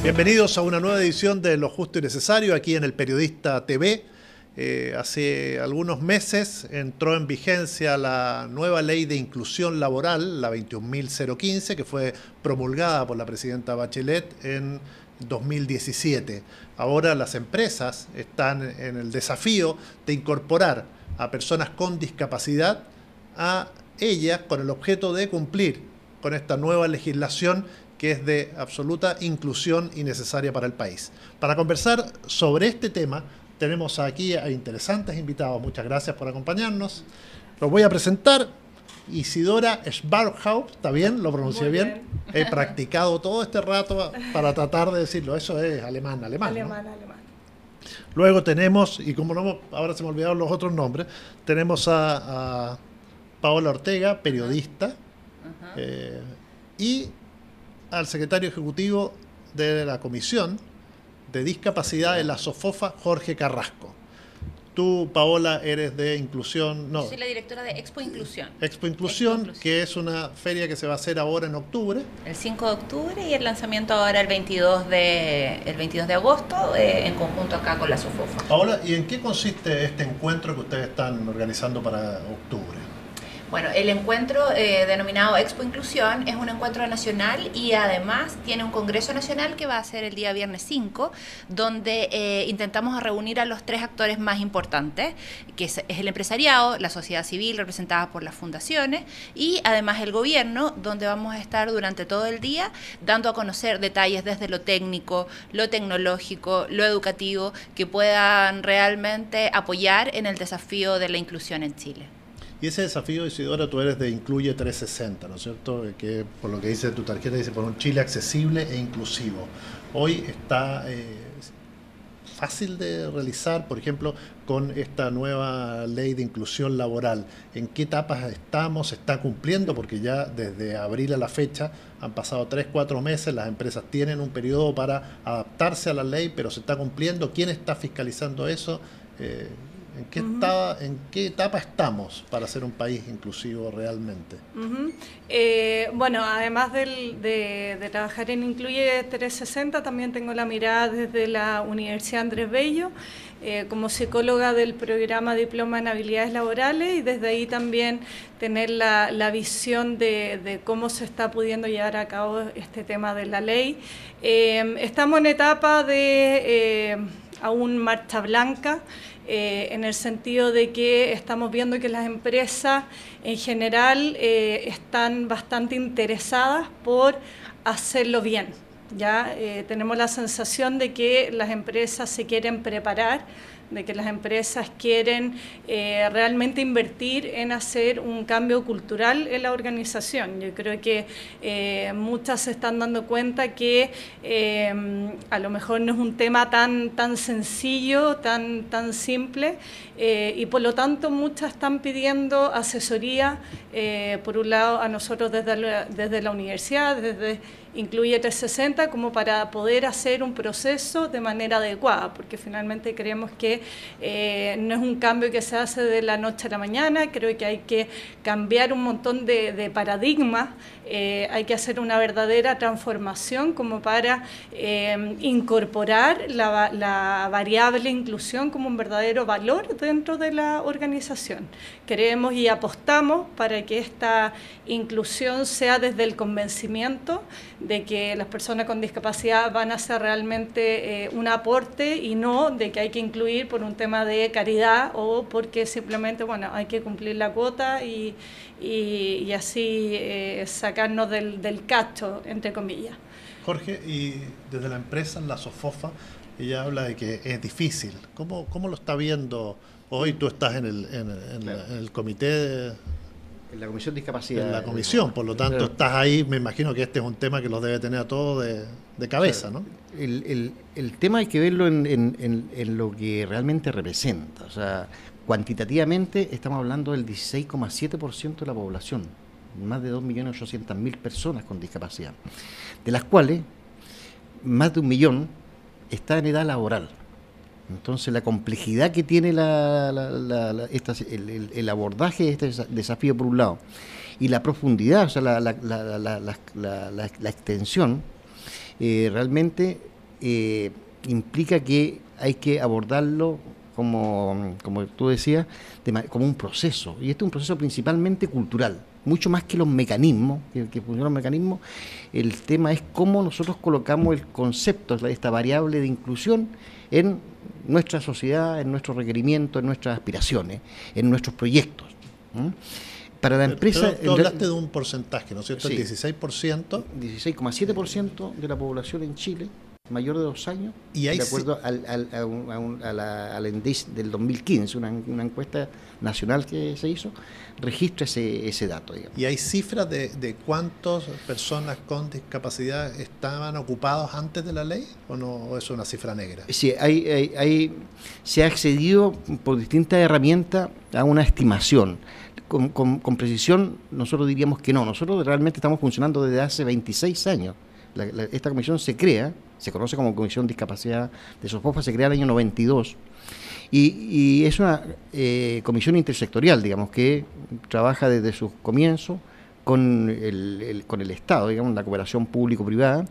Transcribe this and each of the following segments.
Bienvenidos a una nueva edición de Lo Justo y Necesario aquí en El Periodista TV. Hace algunos meses entró en vigencia la nueva ley de inclusión laboral, la 21.015, que fue promulgada por la presidenta Bachelet en 2017. Ahora las empresas están en el desafío de incorporar a personas con discapacidad a ellas con el objeto de cumplir con esta nueva legislación que es de absoluta inclusión y necesaria para el país. Para conversar sobre este tema, tenemos aquí a interesantes invitados. Muchas gracias por acompañarnos. Los voy a presentar. Isidora Schwarzhaupt, ¿está bien? ¿Lo pronuncié bien? He practicado todo este rato para tratar de decirlo. Eso es alemán, Alemán. ¿no? Luego tenemos, y como no, ahora se me olvidaron los otros nombres, tenemos a Paola Ortega, periodista, y al secretario ejecutivo de la Comisión de Discapacidad de la SOFOFA, Jorge Carrasco. Tú, Paola, eres de Inclusión... No. Soy la directora de Expo Inclusión. Expo Inclusión, que es una feria que se va a hacer ahora en octubre. El 5 de octubre y el lanzamiento ahora el 22 de agosto, en conjunto acá con la SOFOFA. Paola, ¿y en qué consiste este encuentro que ustedes están organizando para octubre? Bueno, el encuentro denominado Expo Inclusión es un encuentro nacional y además tiene un congreso nacional que va a ser el día viernes 5, donde intentamos reunir a los tres actores más importantes, que es el empresariado, la sociedad civil representada por las fundaciones y además el gobierno, donde vamos a estar durante todo el día dando a conocer detalles desde lo técnico, lo tecnológico, lo educativo, que puedan realmente apoyar en el desafío de la inclusión en Chile. Y ese desafío, Isidora, tú eres de Incluye 360, ¿no es cierto? Que por lo que dice tu tarjeta, dice por un Chile accesible e inclusivo. Hoy está fácil de realizar, por ejemplo, con esta nueva ley de inclusión laboral. ¿En qué etapas estamos? ¿Se está cumpliendo? Porque ya desde abril a la fecha han pasado 3-4 meses, las empresas tienen un periodo para adaptarse a la ley, pero ¿se está cumpliendo? ¿Quién está fiscalizando eso? ¿En qué etapa estamos para ser un país inclusivo realmente? Bueno, además de trabajar en Incluye 360, también tengo la mirada desde la Universidad Andrés Bello, como psicóloga del programa Diploma en Habilidades Laborales, y desde ahí también tener la visión de cómo se está pudiendo llevar a cabo este tema de la ley. Estamos en etapa de aún marcha blanca, en el sentido de que estamos viendo que las empresas en general están bastante interesadas por hacerlo bien. Ya tenemos la sensación de que las empresas se quieren preparar, de que las empresas quieren realmente invertir en hacer un cambio cultural en la organización. Yo creo que muchas se están dando cuenta que a lo mejor no es un tema tan sencillo, tan simple, y por lo tanto muchas están pidiendo asesoría, por un lado a nosotros desde la universidad, desde Incluye 360, como para poder hacer un proceso de manera adecuada, porque finalmente creemos que no es un cambio que se hace de la noche a la mañana. Creo que hay que cambiar un montón de paradigmas, hay que hacer una verdadera transformación como para incorporar la variable inclusión como un verdadero valor dentro de la organización. Creemos y apostamos para que esta inclusión sea desde el convencimiento de que las personas con discapacidad van a ser realmente un aporte, y no de que hay que incluir por un tema de caridad o porque simplemente hay que cumplir la cuota y así sacarnos del cacho, entre comillas. Jorge, y desde la empresa, la SOFOFA, ella habla de que es difícil. ¿Cómo lo está viendo hoy? Tú estás en el comité en la Comisión de Discapacidad. En la comisión, por lo tanto, estás ahí. Me imagino que este es un tema que los debe tener a todos de cabeza, ¿no? El tema hay que verlo en lo que realmente representa. O sea, cuantitativamente estamos hablando del 16,7% de la población, más de 2.800.000 personas con discapacidad, de las cuales más de 1 millón está en edad laboral. Entonces, la complejidad que tiene el abordaje de este desafío, por un lado, y la profundidad, o sea, la extensión, realmente implica que hay que abordarlo, como tú decías, como un proceso. Y este es un proceso principalmente cultural, mucho más que los mecanismos, que funcionan los mecanismos. El tema es cómo nosotros colocamos el concepto, esta variable de inclusión, en nuestra sociedad, en nuestros requerimientos, en nuestras aspiraciones, en nuestros proyectos. Para la empresa... Pero tú hablaste de un porcentaje, ¿no es cierto? Sí, El 16%. 16,7% de la población en Chile mayor de 2 años, y de acuerdo al ENDES del 2015, una encuesta nacional que se hizo, registra ese dato, digamos. ¿Y hay cifras de cuántas personas con discapacidad estaban ocupados antes de la ley o no, o es una cifra negra? Sí, se ha accedido por distintas herramientas a una estimación. Con precisión nosotros diríamos que no, nosotros realmente estamos funcionando desde hace 26 años. Esta comisión se conoce como Comisión de Discapacidad de SOFOFA, se crea en el año 92 y es una comisión intersectorial, digamos, que trabaja desde sus comienzos con el Estado, digamos, la cooperación público-privada,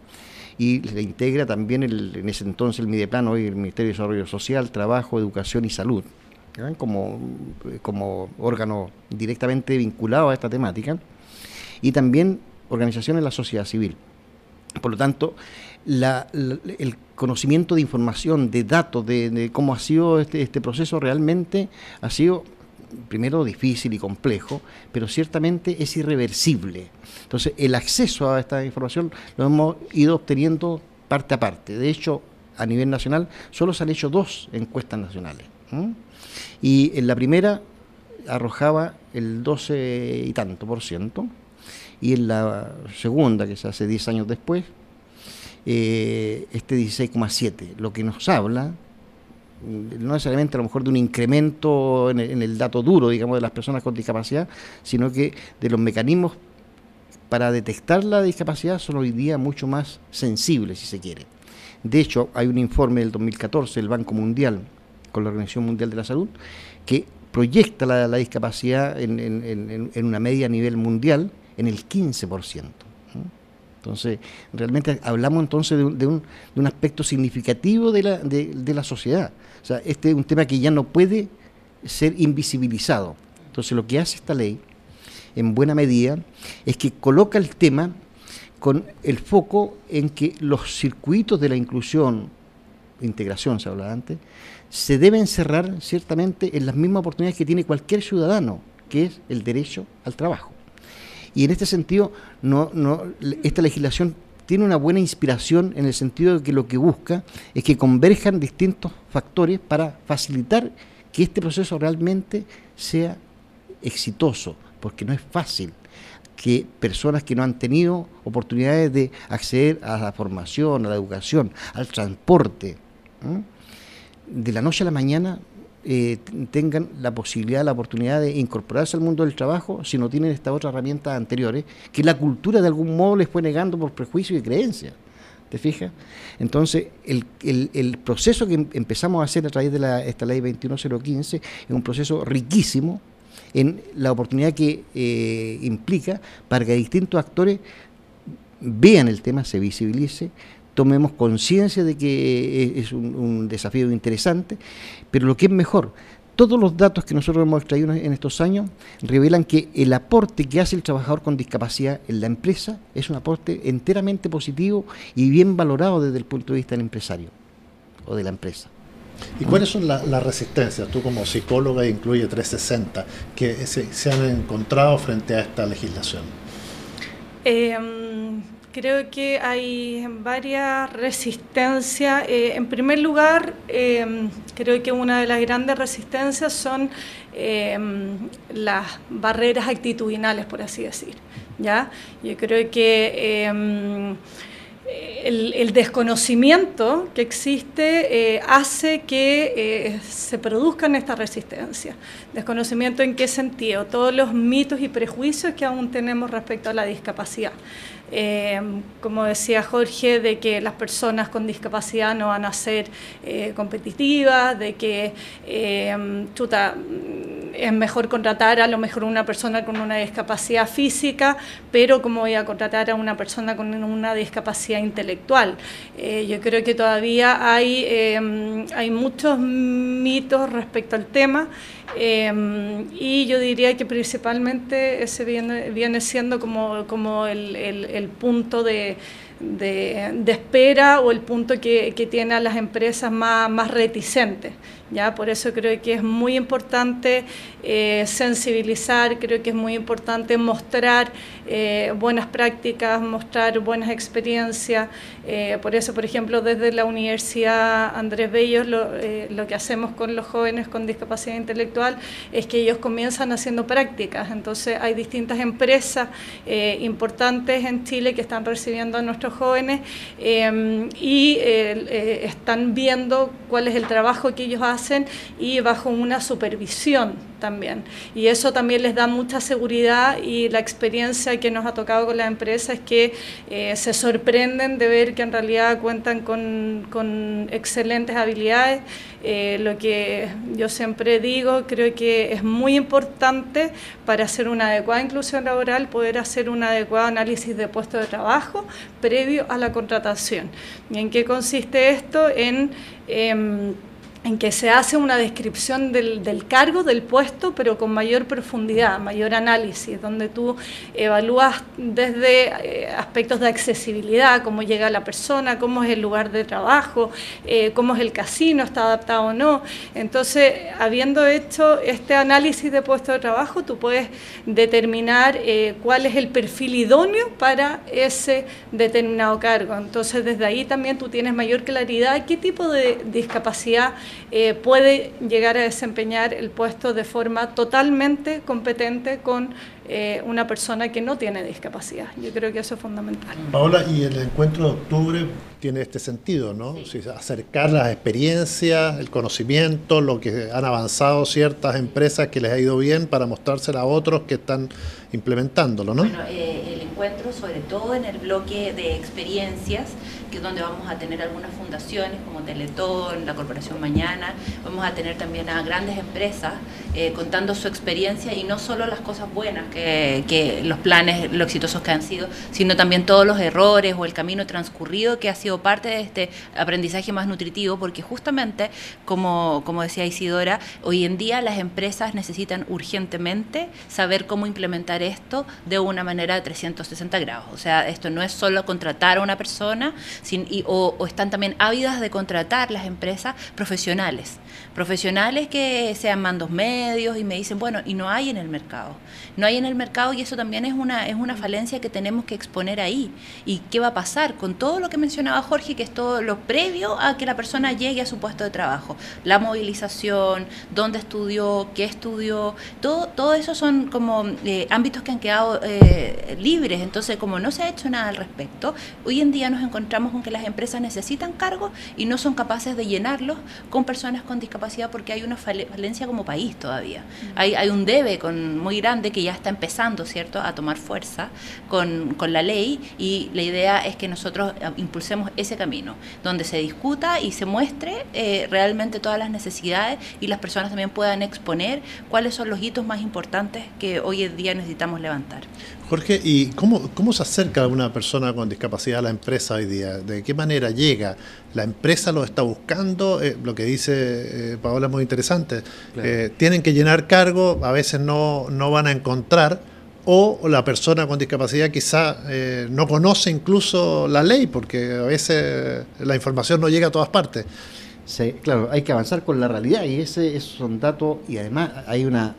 y le integra también en ese entonces el Mideplan, hoy el Ministerio de Desarrollo Social, Trabajo, Educación y Salud, ¿verdad? Como órgano directamente vinculado a esta temática, y también organizaciones de la sociedad civil. Por lo tanto, el conocimiento de información, de datos, de cómo ha sido este proceso realmente ha sido, primero, difícil y complejo, pero ciertamente es irreversible. Entonces, el acceso a esta información lo hemos ido obteniendo parte a parte. De hecho, a nivel nacional, solo se han hecho 2 encuestas nacionales. Y en la primera arrojaba el 12 y tanto %. Y en la segunda, que se hace 10 años después, este 16,7%, lo que nos habla, no necesariamente a lo mejor de un incremento en el dato duro, digamos, de las personas con discapacidad, sino que de los mecanismos para detectar la discapacidad son hoy día mucho más sensibles, si se quiere. De hecho, hay un informe del 2014 del Banco Mundial, con la Organización Mundial de la Salud, que proyecta la discapacidad en una media a nivel mundial en el 15%. Entonces, realmente hablamos entonces de un aspecto significativo de la sociedad. O sea, este es un tema que ya no puede ser invisibilizado. Entonces, lo que hace esta ley, en buena medida, es que coloca el tema con el foco en que los circuitos de la inclusión, integración se hablaba antes, se deben cerrar ciertamente en las mismas oportunidades que tiene cualquier ciudadano, que es el derecho al trabajo. Y en este sentido, esta legislación tiene una buena inspiración en el sentido de que lo que busca es que converjan distintos factores para facilitar que este proceso realmente sea exitoso, porque no es fácil que personas que no han tenido oportunidades de acceder a la formación, a la educación, al transporte, de la noche a la mañana tengan la posibilidad, la oportunidad de incorporarse al mundo del trabajo si no tienen estas otras herramientas anteriores, que la cultura de algún modo les fue negando por prejuicio y creencia. ¿Te fijas? Entonces, el proceso que empezamos a hacer a través de esta ley 21015 es un proceso riquísimo en la oportunidad que implica para que distintos actores vean el tema, se visibilice, tomemos conciencia de que es un desafío interesante, pero lo que es mejor, todos los datos que nosotros hemos extraído en estos años revelan que el aporte que hace el trabajador con discapacidad en la empresa es un aporte enteramente positivo y bien valorado desde el punto de vista del empresario o de la empresa. ¿Y cuáles son las resistencias, tú como psicóloga incluye 360, que se han encontrado frente a esta legislación? Creo que hay varias resistencias. En primer lugar, creo que una de las grandes resistencias son las barreras actitudinales, por así decir, ¿ya? Yo creo que el desconocimiento que existe hace que se produzcan estas resistencias. ¿Desconocimiento en qué sentido? Todos los mitos y prejuicios que aún tenemos respecto a la discapacidad. Como decía Jorge, de que las personas con discapacidad no van a ser competitivas, de que es mejor contratar a lo mejor una persona con una discapacidad física, pero ¿cómo voy a contratar a una persona con una discapacidad intelectual? Yo creo que todavía hay muchos mitos respecto al tema, y yo diría que principalmente ese viene siendo como el punto de espera, o el punto que tiene a las empresas más reticentes. ¿Ya? Por eso creo que es muy importante sensibilizar, creo que es muy importante mostrar buenas prácticas, mostrar buenas experiencias. Por eso, por ejemplo, desde la Universidad Andrés Bello, lo que hacemos con los jóvenes con discapacidad intelectual es que ellos comienzan haciendo prácticas. Entonces hay distintas empresas importantes en Chile que están recibiendo a nuestros jóvenes, y están viendo cuál es el trabajo que ellos hacen, y bajo una supervisión también. Y eso también les da mucha seguridad, y la experiencia que nos ha tocado con la empresa es que se sorprenden de ver que en realidad cuentan con excelentes habilidades. Lo que yo siempre digo, creo que es muy importante para hacer una adecuada inclusión laboral poder hacer un adecuado análisis de puesto de trabajo previo a la contratación. ¿Y en qué consiste esto? En que se hace una descripción del cargo, del puesto, pero con mayor profundidad, mayor análisis, donde tú evalúas desde aspectos de accesibilidad, cómo llega la persona, cómo es el lugar de trabajo, cómo es el casino, está adaptado o no. Entonces, habiendo hecho este análisis de puesto de trabajo, tú puedes determinar cuál es el perfil idóneo para ese determinado cargo. Entonces, desde ahí también tú tienes mayor claridad qué tipo de discapacidad puede llegar a desempeñar el puesto de forma totalmente competente con una persona que no tiene discapacidad. Yo creo que eso es fundamental. Paola, y el encuentro de octubre tiene este sentido, ¿no? Sí. Acercar las experiencias, el conocimiento, lo que han avanzado ciertas empresas que les ha ido bien, para mostrárselo a otros que están implementándolo, ¿no? Bueno, el encuentro, sobre todo en el bloque de experiencias, que es donde vamos a tener algunas fundaciones como Teletón, la Corporación Mañana, vamos a tener también a grandes empresas contando su experiencia, y no solo las cosas buenas, que los planes, lo exitosos que han sido, sino también todos los errores o el camino transcurrido que ha sido parte de este aprendizaje más nutritivo, porque justamente, como decía Isidora, hoy en día las empresas necesitan urgentemente saber cómo implementar esto de una manera de 360 grados. O sea, esto no es solo contratar a una persona, o están también ávidas de contratar las empresas profesionales que sean mandos medios, y me dicen, bueno, y no hay en el mercado, y eso también es una falencia que tenemos que exponer ahí. ¿Y qué va a pasar con todo lo que mencionaba Jorge, que es todo lo previo a que la persona llegue a su puesto de trabajo? La movilización, dónde estudió, qué estudió, todo eso son como ámbitos que han quedado libres. Entonces, como no se ha hecho nada al respecto, hoy en día nos encontramos con que las empresas necesitan cargos y no son capaces de llenarlos con personas con discapacidad, porque hay una falencia como país todavía. Hay un debe muy grande que ya está empezando, ¿cierto?, a tomar fuerza con la ley, y la idea es que nosotros impulsemos ese camino, donde se discuta y se muestre realmente todas las necesidades, y las personas también puedan exponer cuáles son los hitos más importantes que hoy en día necesitamos levantar. Jorge, ¿y cómo se acerca una persona con discapacidad a la empresa hoy día? ¿De qué manera llega? ¿La empresa lo está buscando? Lo que dice Paola es muy interesante. Claro. Tienen que llenar cargo, a veces no van a encontrar, o la persona con discapacidad quizá no conoce incluso la ley, porque a veces la información no llega a todas partes. Sí, claro, hay que avanzar con la realidad, y esos son datos, y además hay una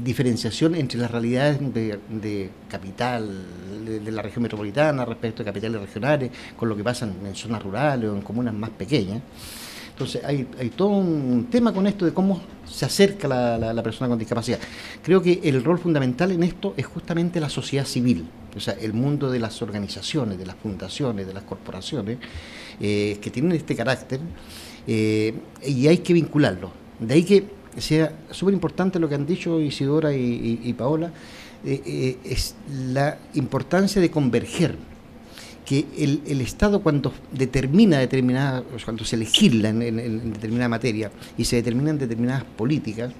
diferenciación entre las realidades de capital, de la región metropolitana respecto de capitales regionales, con lo que pasa en zonas rurales o en comunas más pequeñas. Entonces hay todo un tema con esto de cómo se acerca la persona con discapacidad. Creo que el rol fundamental en esto es justamente la sociedad civil, o sea, el mundo de las organizaciones, de las fundaciones, de las corporaciones, que tienen este carácter, y hay que vincularlo. De ahí que sea súper importante lo que han dicho Isidora y Paola, es la importancia de converger, que el Estado, cuando cuando se legisla en determinada materia y se determinan determinadas políticas,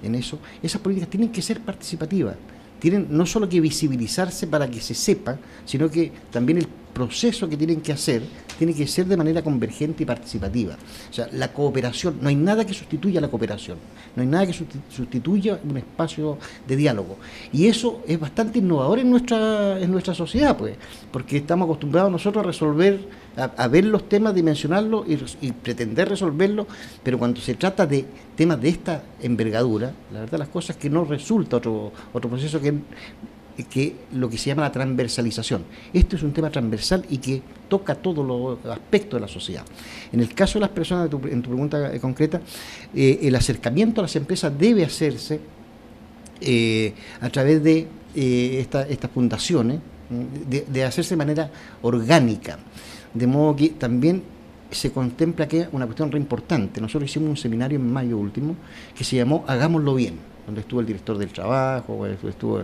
en eso, esas políticas tienen que ser participativas. Tienen no solo que visibilizarse para que se sepa, sino que también el proceso que tienen que hacer tiene que ser de manera convergente y participativa. O sea, la cooperación, no hay nada que sustituya la cooperación, no hay nada que sustituya un espacio de diálogo. Y eso es bastante innovador en nuestra sociedad, pues, porque estamos acostumbrados nosotros a resolver, a ver los temas, dimensionarlos y pretender resolverlos, pero cuando se trata de temas de esta envergadura, la verdad las cosas que no resulta otro proceso que lo que se llama la transversalización. Esto es un tema transversal y que toca todos los aspectos de la sociedad. En el caso de las personas, en tu pregunta concreta, el acercamiento a las empresas debe hacerse a través de estas fundaciones, de hacerse de manera orgánica, de modo que también se contempla que una cuestión re importante. Nosotros hicimos un seminario en mayo último que se llamó Hagámoslo Bien, donde estuvo el director del trabajo, estuvo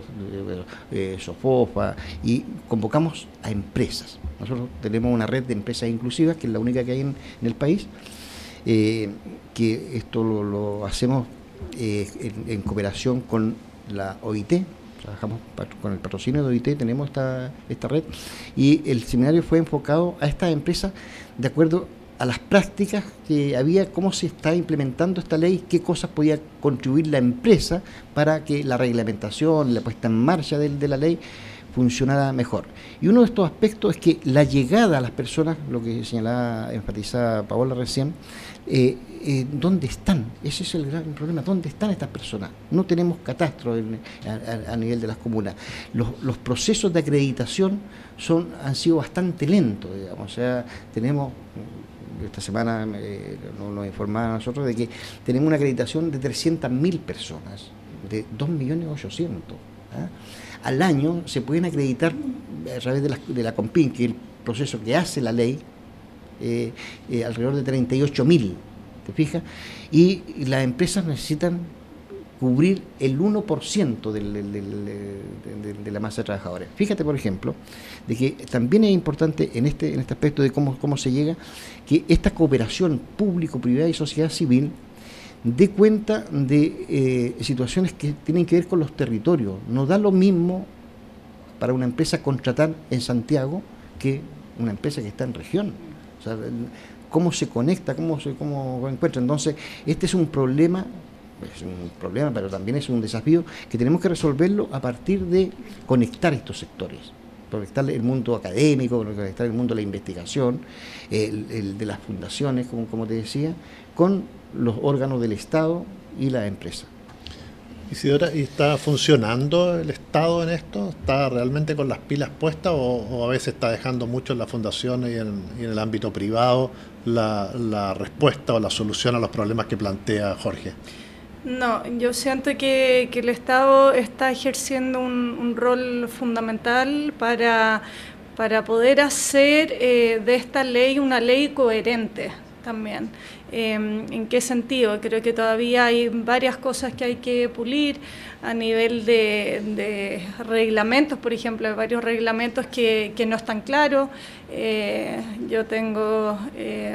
Sofofa, y convocamos a empresas. Nosotros tenemos una red de empresas inclusivas, que es la única que hay en el país, que esto lo hacemos en cooperación con la OIT, trabajamos con el patrocinio de OIT, tenemos esta red, y el seminario fue enfocado a estas empresas de acuerdo a las prácticas que había, cómo se está implementando esta ley, qué cosas podía contribuir la empresa para que la reglamentación, la puesta en marcha de la ley funcionara mejor. Y uno de estos aspectos es que la llegada a las personas, lo que señalaba, enfatizaba Paola recién, ¿dónde están? Ese es el gran problema, ¿dónde están estas personas? No tenemos catastro a nivel de las comunas. Los procesos de acreditación han sido bastante lentos, digamos. O sea, tenemos, esta semana nos informaban a nosotros de que tenemos una acreditación de 300.000 personas, de 2.800.000. Al año se pueden acreditar a través de la COMPIN, que es el proceso que hace la ley, alrededor de 38.000, ¿te fijas? Y las empresas necesitan cubrir el 1% de la masa de trabajadores. Fíjate, por ejemplo, de que también es importante en este aspecto de cómo se llega, que esta cooperación público-privada y sociedad civil dé cuenta de situaciones que tienen que ver con los territorios. No da lo mismo para una empresa contratar en Santiago que una empresa que está en región. O sea, cómo se conecta, cómo encuentra. Entonces, este es un problema, pero también es un desafío que tenemos que resolverlo a partir de conectar estos sectores, conectar el mundo académico, conectar el mundo de la investigación, el de las fundaciones, como te decía, con los órganos del Estado y la empresa. Isidora, ¿y está funcionando el Estado en esto? ¿Está realmente con las pilas puestas o a veces está dejando mucho en las fundaciones y en el ámbito privado la respuesta o la solución a los problemas que plantea Jorge? No, yo siento que el Estado está ejerciendo un rol fundamental para poder hacer de esta ley una ley coherente también. ¿En qué sentido? Creo que todavía hay varias cosas que hay que pulir a nivel de reglamentos, por ejemplo, hay varios reglamentos que no están claros. Yo tengo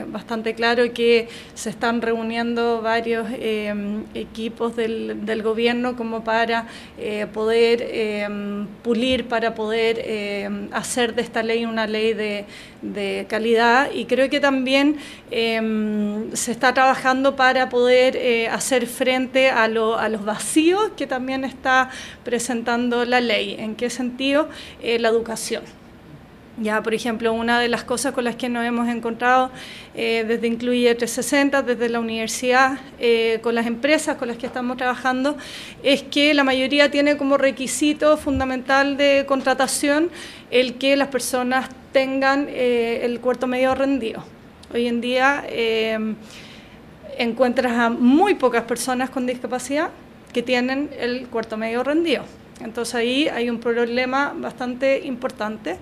bastante claro que se están reuniendo varios equipos del gobierno como para poder pulir, para poder hacer de esta ley una ley de calidad, y creo que también se está trabajando para poder hacer frente a los vacíos que también está presentando la ley. ¿En qué sentido? La educación. Ya, por ejemplo, una de las cosas con las que nos hemos encontrado desde Incluye 360, desde la universidad, con las empresas con las que estamos trabajando, es que la mayoría tiene como requisito fundamental de contratación el que las personas tengan el cuarto medio rendido. Hoy en día encuentras a muy pocas personas con discapacidad que tienen el cuarto medio rendido. Entonces ahí hay un problema bastante importante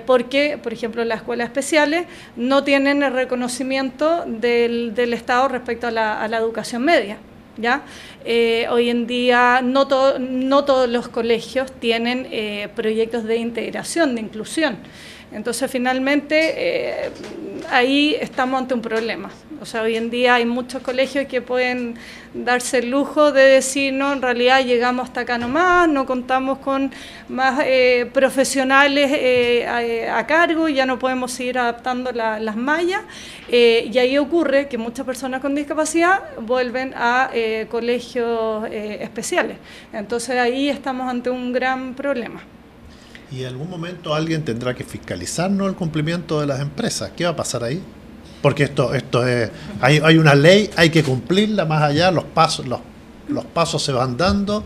porque, por ejemplo, las escuelas especiales no tienen el reconocimiento del Estado respecto a la educación media. ¿Ya? Hoy en día no todos los colegios tienen proyectos de integración, de inclusión. Entonces, finalmente, ahí estamos ante un problema. O sea, hoy en día hay muchos colegios que pueden darse el lujo de decir, no, en realidad llegamos hasta acá nomás, no contamos con más profesionales a cargo, ya no podemos seguir adaptando las mallas, y ahí ocurre que muchas personas con discapacidad vuelven a colegios especiales. Entonces ahí estamos ante un gran problema. Y en algún momento alguien tendrá que fiscalizarnos el cumplimiento de las empresas. ¿Qué va a pasar ahí? Porque esto es, hay una ley, hay que cumplirla más allá, los pasos se van dando,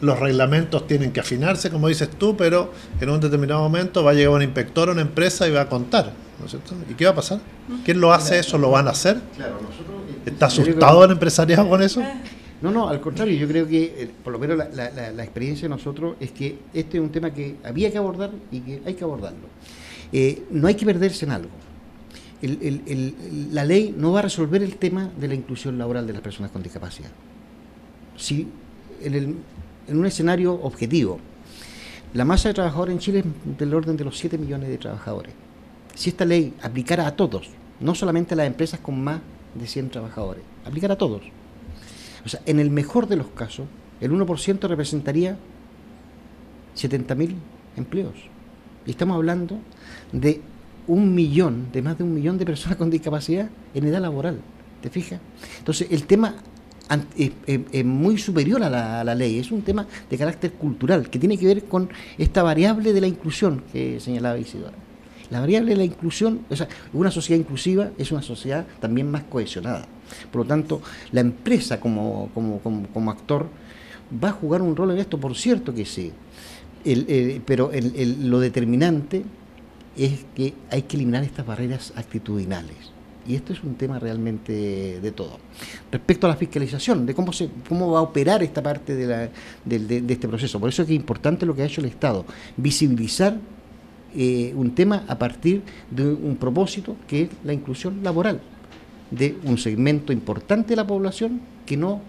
los reglamentos tienen que afinarse, como dices tú, pero en un determinado momento va a llegar un inspector a una empresa y va a contar, ¿no es cierto? ¿Y qué va a pasar? ¿Quién lo hace eso? ¿Lo van a hacer? Claro, nosotros, ¿Está asustado el empresariado con eso? No, al contrario, yo creo que por lo menos la experiencia de nosotros es que este es un tema que había que abordar y que hay que abordarlo. No hay que perderse en algo. La ley no va a resolver el tema de la inclusión laboral de las personas con discapacidad. Si en un escenario objetivo, la masa de trabajadores en Chile es del orden de los 7 millones de trabajadores. Si esta ley aplicara a todos, no solamente a las empresas con más de 100 trabajadores, aplicara a todos. O sea, en el mejor de los casos, el 1% representaría 70.000 empleos. Y estamos hablando de más de un millón de personas con discapacidad en edad laboral. ¿Te fijas? Entonces, el tema es muy superior a la ley, es un tema de carácter cultural, que tiene que ver con esta variable de la inclusión que señalaba Isidora. La variable de la inclusión, o sea, una sociedad inclusiva es una sociedad también más cohesionada. Por lo tanto, la empresa como actor va a jugar un rol en esto, por cierto que sí. Pero lo determinante es que hay que eliminar estas barreras actitudinales. Y esto es un tema realmente de todo. Respecto a la fiscalización, de cómo va a operar esta parte de este proceso. Por eso es que es importante lo que ha hecho el Estado, visibilizar un tema a partir de un propósito que es la inclusión laboral de un segmento importante de la población que no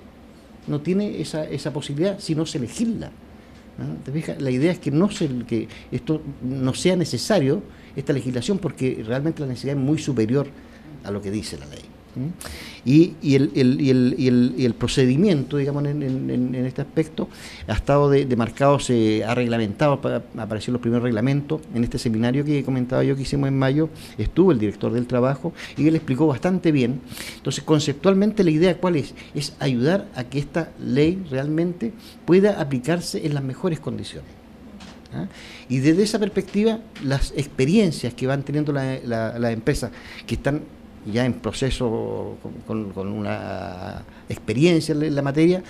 tiene esa posibilidad si no se legisla. ¿No? ¿Te fijas? La idea es que esto no sea necesario, esta legislación, porque realmente la necesidad es muy superior a lo que dice la ley. Y el procedimiento, digamos, en este aspecto ha estado demarcado, se ha reglamentado, aparecieron los primeros reglamentos. En este seminario que comentaba yo que hicimos en mayo, estuvo el director del trabajo y él explicó bastante bien. Entonces, conceptualmente la idea ¿cuál es? Es ayudar a que esta ley realmente pueda aplicarse en las mejores condiciones. Y desde esa perspectiva, las experiencias que van teniendo las empresas que están ya en proceso con una experiencia en la materia,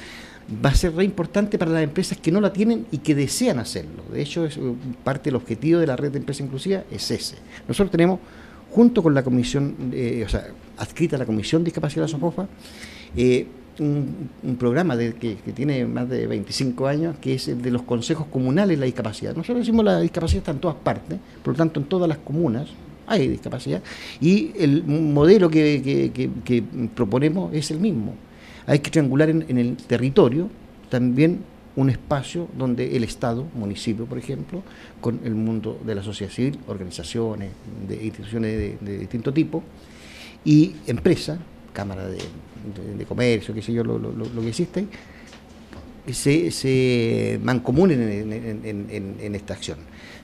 va a ser re importante para las empresas que no la tienen y que desean hacerlo. De hecho, es parte del objetivo de la red de empresas inclusivas es ese. Nosotros tenemos, junto con la comisión, adscrita a la Comisión de Discapacidad de la SOFOFA, un programa que tiene más de 25 años, que es el de los consejos comunales de la discapacidad. Nosotros decimos la discapacidad está en todas partes, por lo tanto en todas las comunas hay discapacidad, y el modelo que proponemos es el mismo. Hay que triangular en el territorio también un espacio donde el Estado, municipio por ejemplo, con el mundo de la sociedad civil, organizaciones, instituciones de distinto tipo, y empresas, cámara de comercio, qué sé yo, lo que existe, se mancomunen en esta acción.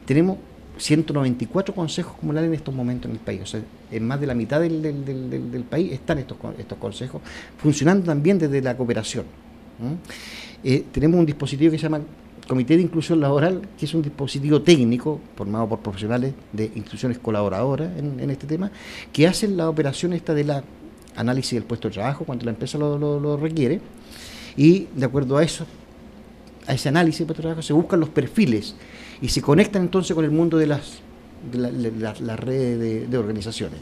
Tenemos 194 consejos comunales en estos momentos en el país, o sea, en más de la mitad del país están estos consejos, funcionando también desde la cooperación. Tenemos un dispositivo que se llama Comité de Inclusión Laboral, que es un dispositivo técnico formado por profesionales de instituciones colaboradoras en este tema, que hacen la operación esta de la análisis del puesto de trabajo cuando la empresa lo requiere, y de acuerdo a ese análisis del puesto de trabajo se buscan los perfiles y se conectan entonces con el mundo de la red de organizaciones.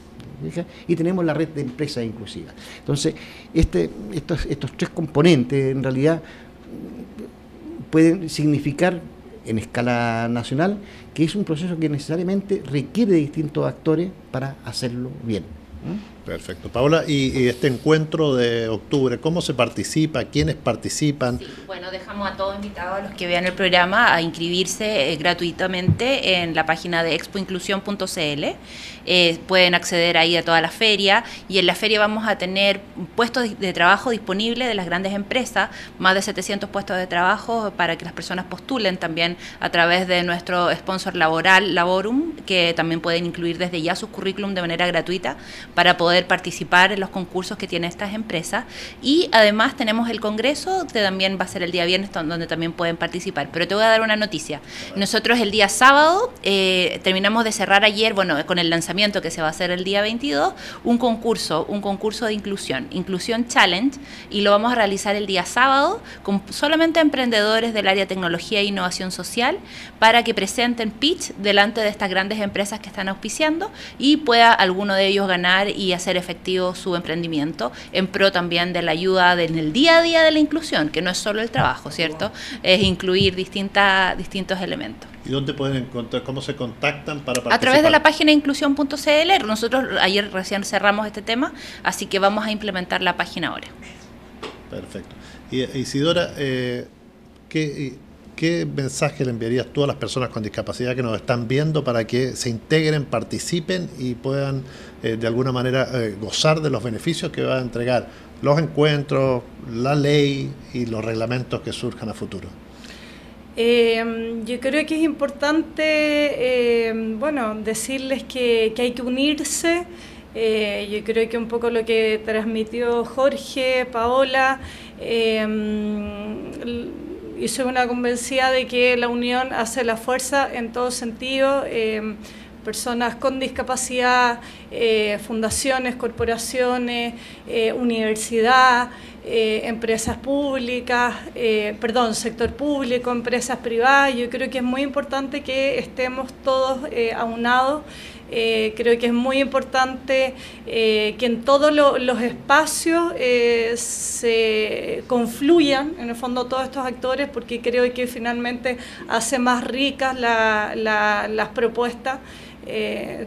Y tenemos la red de empresas inclusivas. Entonces, estos tres componentes en realidad pueden significar en escala nacional que es un proceso que necesariamente requiere de distintos actores para hacerlo bien. Perfecto. Paola, y este encuentro de octubre, ¿cómo se participa? ¿Quiénes participan? Sí, bueno, dejamos a todos invitados, a los que vean el programa, a inscribirse gratuitamente en la página de expoinclusión.cl. Pueden acceder ahí a toda la feria, y en la feria vamos a tener puestos de trabajo disponibles de las grandes empresas, más de 700 puestos de trabajo para que las personas postulen también a través de nuestro sponsor laboral, Laborum, que también pueden incluir desde ya sus currículum de manera gratuita para poder participar en los concursos que tienen estas empresas. Y además tenemos el congreso, que también va a ser el día viernes, donde también pueden participar. Pero te voy a dar una noticia. Nosotros el día sábado terminamos de cerrar ayer, bueno, con el lanzamiento que se va a hacer el día 22, un concurso de Inclusión Challenge, y lo vamos a realizar el día sábado con solamente emprendedores del área de tecnología e innovación social, para que presenten pitch delante de estas grandes empresas que están auspiciando, y pueda alguno de ellos ganar y hacer efectivo su emprendimiento, en pro también de la ayuda en el día a día de la inclusión, que no es solo el trabajo, ¿cierto? Es incluir distintos elementos. ¿Y dónde pueden encontrar, cómo se contactan para participar? A través de la página inclusión.cl. Nosotros ayer recién cerramos este tema, así que vamos a implementar la página ahora. Perfecto. Y Isidora, ¿qué mensaje le enviarías tú a las personas con discapacidad que nos están viendo para que se integren, participen y puedan de alguna manera gozar de los beneficios que va a entregar los encuentros, la ley y los reglamentos que surjan a futuro? Yo creo que es importante decirles que hay que unirse. Yo creo que un poco lo que transmitió Jorge, Paola, y soy una convencida de que la unión hace la fuerza en todo sentido. Personas con discapacidad, fundaciones, corporaciones, universidad, empresas públicas, sector público, empresas privadas. Yo creo que es muy importante que estemos todos aunados. Creo que es muy importante que en todos los espacios se confluyan, en el fondo, todos estos actores, porque creo que finalmente hace más ricas las propuestas.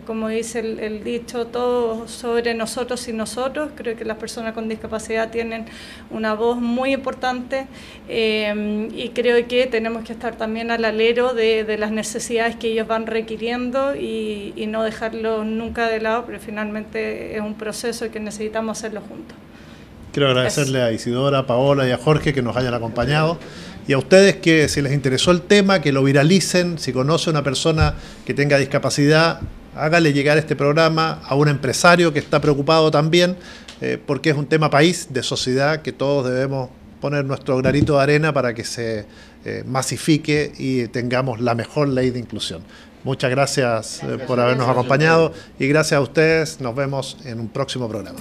Como dice el dicho, todo sobre nosotros y nosotros. Creo que las personas con discapacidad tienen una voz muy importante, y creo que tenemos que estar también al alero de las necesidades que ellos van requiriendo y no dejarlo nunca de lado, pero finalmente es un proceso que necesitamos hacerlo juntos. Quiero agradecerle a Isidora, a Paola y a Jorge que nos hayan acompañado, y a ustedes que, si les interesó el tema, que lo viralicen. Si conoce a una persona que tenga discapacidad, hágale llegar este programa a un empresario que está preocupado también, porque es un tema país, de sociedad, que todos debemos poner nuestro granito de arena para que se masifique y tengamos la mejor ley de inclusión. Muchas gracias por habernos acompañado, y gracias a ustedes. Nos vemos en un próximo programa.